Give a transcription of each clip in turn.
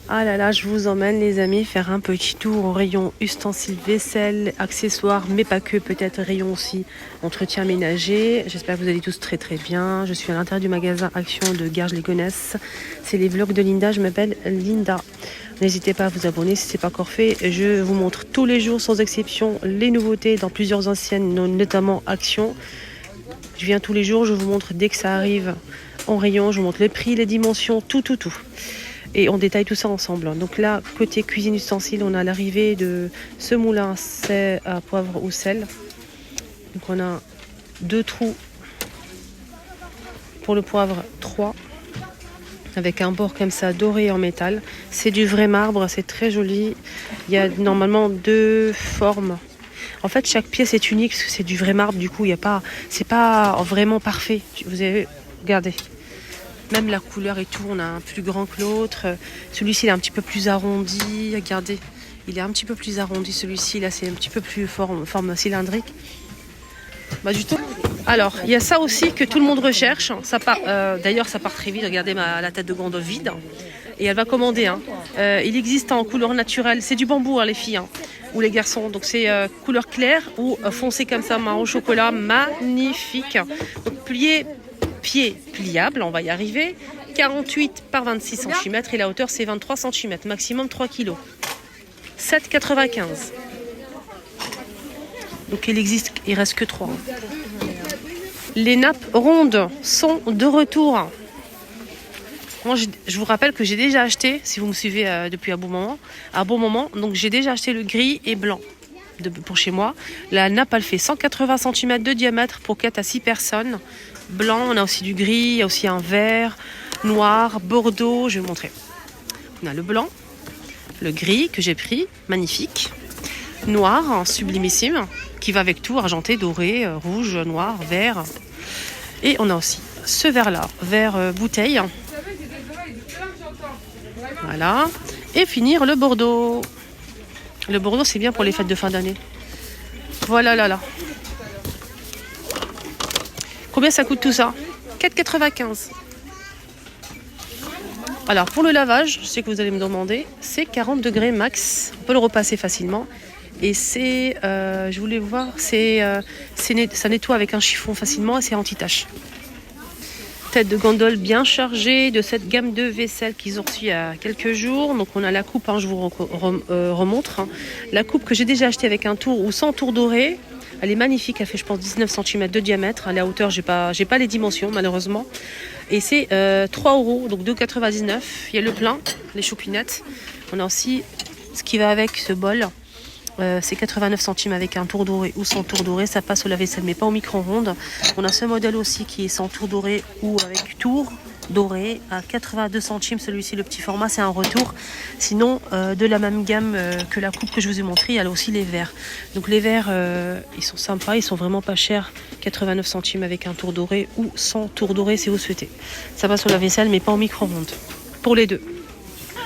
Ah là là, je vous emmène les amis faire un petit tour au rayon ustensiles, vaisselle, accessoires, mais pas que, peut-être rayon aussi entretien ménager. J'espère que vous allez tous très très bien. Je suis à l'intérieur du magasin Action de Garges-les-Gonesse. C'est les vlogs de Linda, je m'appelle Linda. N'hésitez pas à vous abonner si ce n'est pas encore fait. Je vous montre tous les jours sans exception les nouveautés dans plusieurs anciennes, notamment Action. Je viens tous les jours, je vous montre dès que ça arrive en rayon, je vous montre les prix, les dimensions, tout. Et on détaille tout ça ensemble. Donc là, côté cuisine ustensile, on a l'arrivée de ce moulin à poivre ou sel. Donc on a 2 trous pour le poivre, 3 avec un bord comme ça doré en métal. C'est du vrai marbre, c'est très joli. Il y a normalement 2 formes. En fait, chaque pièce est unique parce que c'est du vrai marbre. Du coup, c'est pas vraiment parfait. Vous avez, regardez. Même la couleur et tout, on a un plus grand que l'autre. Celui-ci, il est un petit peu plus arrondi. Regardez, il est un petit peu plus arrondi. Celui-ci, là, c'est un petit peu plus forme cylindrique. Bah, du tout. Alors, il y a ça aussi que tout le monde recherche. Ça part, d'ailleurs, ça part très vite. Regardez la tête de gondole vide. Et elle va commander. Hein. Il existe en couleur naturelle. C'est du bambou, hein, les filles. Hein, ou les garçons. Donc, c'est couleur claire ou foncé comme ça, marron chocolat. Magnifique. Donc, pied pliable, on va y arriver, 48 par 26 cm et la hauteur c'est 23 cm, maximum 3 kg. 7,95. Donc il reste que 3. Les nappes rondes sont de retour. Moi, je vous rappelle que j'ai déjà acheté, si vous me suivez depuis un bon moment, donc j'ai déjà acheté le gris et blanc pour chez moi. La nappe, elle fait 180 cm de diamètre pour 4 à 6 personnes. Blanc, on a aussi du gris, il y a aussi un vert, noir, bordeaux, je vais vous montrer. On a le blanc, le gris que j'ai pris, magnifique. Noir, sublimissime, qui va avec tout, argenté, doré, rouge, noir, vert. Et on a aussi ce vert-là, vert bouteille. Voilà. Et finir le bordeaux. Le bordeaux, c'est bien pour les fêtes de fin d'année. Voilà, là. Combien ça coûte tout ça? 4,95. Alors, pour le lavage, je sais que vous allez me demander, c'est 40 degrés max. On peut le repasser facilement. Et c'est, je voulais voir, ça nettoie avec un chiffon facilement et c'est anti-tache. Tête de gondole bien chargée de cette gamme de vaisselle qu'ils ont reçue il y a quelques jours. Donc on a la coupe, hein, je vous remontre. Hein. La coupe que j'ai déjà achetée avec un tour ou sans tour doré. Elle est magnifique, elle fait je pense 19 cm de diamètre. À la hauteur, j'ai pas les dimensions malheureusement. Et c'est 3 €, donc 2,99 €. Il y a le plein, les choupinettes. On a aussi ce qui va avec ce bol. C'est 89 centimes avec un tour doré ou sans tour doré. Ça passe au lave-vaisselle mais pas au micro-ondes. On a ce modèle aussi qui est sans tour doré ou avec tour doré à 82 centimes. Celui-ci, le petit format, c'est un retour. Sinon, de la même gamme que la coupe que je vous ai montrée, il y a aussi les verres. Donc les verres, ils sont sympas, ils sont vraiment pas chers. 89 centimes avec un tour doré ou sans tour doré si vous souhaitez. Ça passe au lave-vaisselle mais pas au micro-ondes. Pour les deux.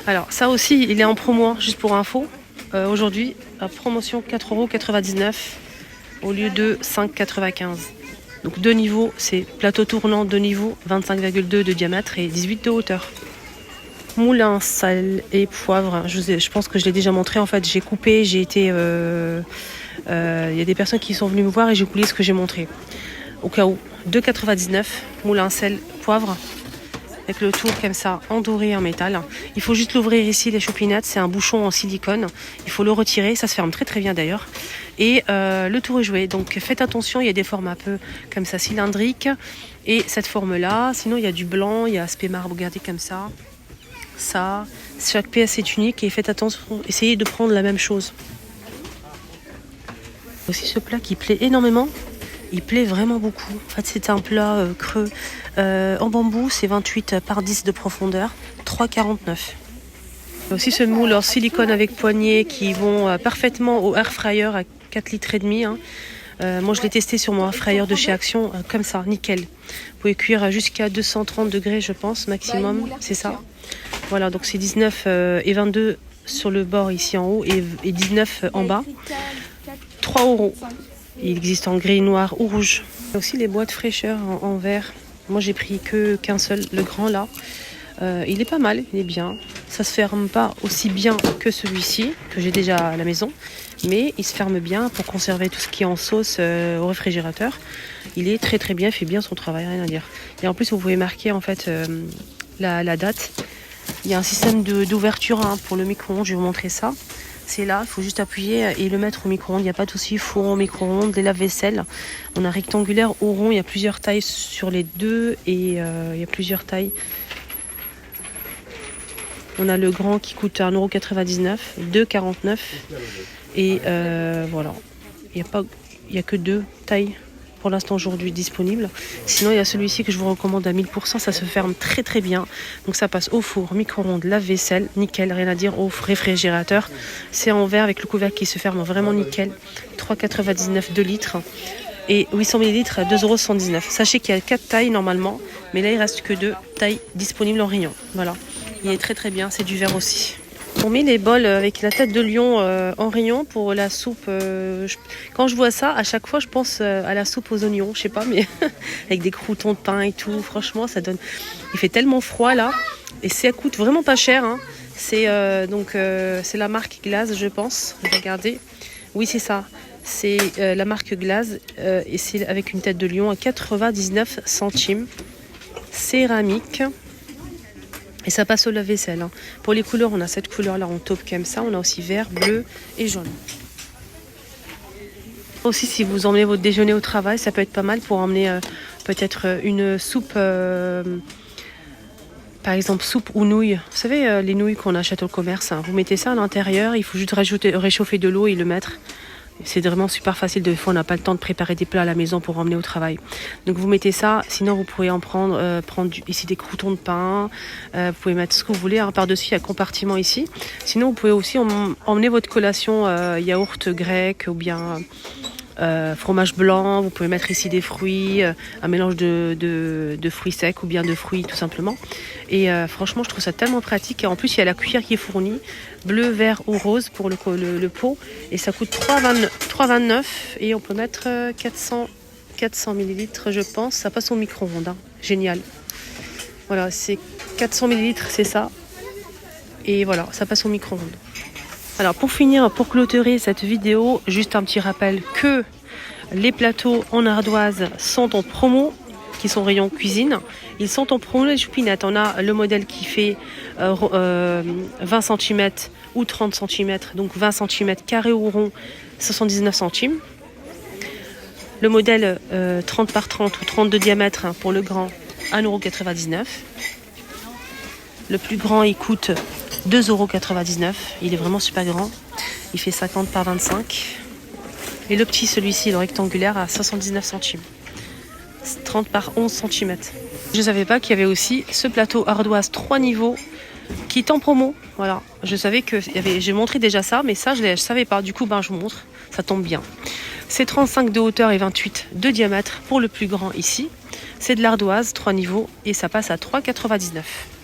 Alors ça aussi, il est en promo, juste pour info. Aujourd'hui, à promotion 4,99 € au lieu de 5,95 €. Donc 2 niveaux, c'est plateau tournant 2 niveaux, 25,2 de diamètre et 18 de hauteur. Moulin, sel et poivre. Je pense que je l'ai déjà montré. En fait, j'ai coupé, j'ai été... y a des personnes qui sont venues me voir et j'ai coulé ce que j'ai montré. Au cas où, 2,99 €, moulin, sel, poivre. Avec le tour comme ça, en doré en métal. Il faut juste l'ouvrir ici, les choupinettes. C'est un bouchon en silicone. Il faut le retirer. Ça se ferme très très bien d'ailleurs. Et le tour est joué. Donc faites attention, il y a des formes un peu comme ça, cylindriques. Et cette forme-là. Sinon, il y a du blanc, il y a aspect marbre. Regardez comme ça. Ça. Chaque pièce est unique. Et faites attention. Essayez de prendre la même chose. Aussi ce plat qui plaît énormément. Il plaît vraiment beaucoup. En fait, c'est un plat creux en bambou. C'est 28 par 10 de profondeur. 3,49 €. Il y a aussi ce moule en silicone avec poignée qui vont parfaitement au air fryer à 4,5 litres. Hein. Moi, je l'ai testé sur mon air fryer de chez Action. Comme ça, nickel. Vous pouvez cuire jusqu'à 230 degrés, je pense, maximum. C'est ça. Voilà, donc c'est 19 et 22 sur le bord ici en haut et 19 en bas. 3 €. Il existe en gris, noir ou rouge. Il y a aussi les boîtes fraîcheur en verre. Moi, j'ai pris qu'un seul, le grand là. Il est pas mal, il est bien. Ça se ferme pas aussi bien que celui-ci, que j'ai déjà à la maison. Mais il se ferme bien pour conserver tout ce qui est en sauce au réfrigérateur. Il est très très bien, il fait bien son travail, rien à dire. Et en plus, vous pouvez marquer en fait la date. Il y a un système d'ouverture pour le micro-ondes, je vais vous montrer ça. C'est là, il faut juste appuyer et le mettre au micro-ondes. Il n'y a pas de souci, four au micro-ondes, des lave-vaisselle. On a rectangulaire ou rond, il y a plusieurs tailles sur les deux et il y a plusieurs tailles. On a le grand qui coûte 1,99 €, 2,49 € et voilà. Il n'y a que deux tailles pour l'instant aujourd'hui disponibles. Sinon il y a celui-ci que je vous recommande à 1000%, ça se ferme très très bien. Donc ça passe au four, micro-ondes, lave-vaisselle, nickel, rien à dire, au réfrigérateur. C'est en verre avec le couvercle qui se ferme vraiment nickel. 3,99 2 litres. Et 800 ml à 2,79 €. Sachez qu'il y a 4 tailles normalement, mais là il reste que 2 tailles disponibles en rayon. Voilà. Il est très très bien, c'est du verre aussi. On met les bols avec la tête de lion en rayon pour la soupe. Quand je vois ça, à chaque fois je pense à la soupe aux oignons, je sais pas, mais avec des croûtons de pain et tout. Franchement, ça donne. Il fait tellement froid là, et ça coûte vraiment pas cher. C'est c'est la marque Glaze, je pense. Regardez. Oui, c'est ça. C'est la marque Glaze et c'est avec une tête de lion à 99 centimes. Céramique. Et ça passe au lave-vaisselle. Pour les couleurs, on a cette couleur-là en taupe comme ça. On a aussi vert, bleu et jaune. Aussi, si vous emmenez votre déjeuner au travail, ça peut être pas mal pour emmener peut-être une soupe, par exemple soupe ou nouilles. Vous savez, les nouilles qu'on achète au commerce, vous mettez ça à l'intérieur, il faut juste réchauffer de l'eau et le mettre. C'est vraiment super facile. Des fois, on n'a pas le temps de préparer des plats à la maison pour emmener au travail. Donc, vous mettez ça. Sinon, vous pourrez en prendre ici des croûtons de pain. Vous pouvez mettre ce que vous voulez par-dessus. Il y a un compartiment ici. Sinon, vous pouvez aussi emmener votre collation yaourt grec ou bien fromage blanc. Vous pouvez mettre ici des fruits, un mélange de fruits secs ou bien de fruits tout simplement. Et franchement, je trouve ça tellement pratique. Et en plus, il y a la cuillère qui est fournie, bleu, vert ou rose pour le pot. Et ça coûte 3,29 € et on peut mettre 400 ml, je pense. Ça passe au micro-ondes. Génial. Voilà, c'est 400 ml, c'est ça. Et voilà, ça passe au micro-ondes. Alors pour finir, pour clôturer cette vidéo, juste un petit rappel que les plateaux en ardoise sont en promo, qui sont rayon cuisine. Ils sont en promo les choupinettes. On a le modèle qui fait 20 cm ou 30 cm, donc 20 cm carré ou rond, 79 centimes. Le modèle 30 par 30 ou 30 de diamètre pour le grand, 1,99 €. Le plus grand, il coûte 2,99 €. Il est vraiment super grand. Il fait 50 par 25. Et le petit, celui-ci, le rectangulaire, à 79 centimes. 30 par 11 cm. Je ne savais pas qu'il y avait aussi ce plateau ardoise 3 niveaux qui est en promo. Voilà. Je savais que j'ai montré déjà ça, mais ça, je ne savais pas. Du coup, je vous montre. Ça tombe bien. C'est 35 de hauteur et 28 de diamètre pour le plus grand ici. C'est de l'ardoise 3 niveaux et ça passe à 3,99 €.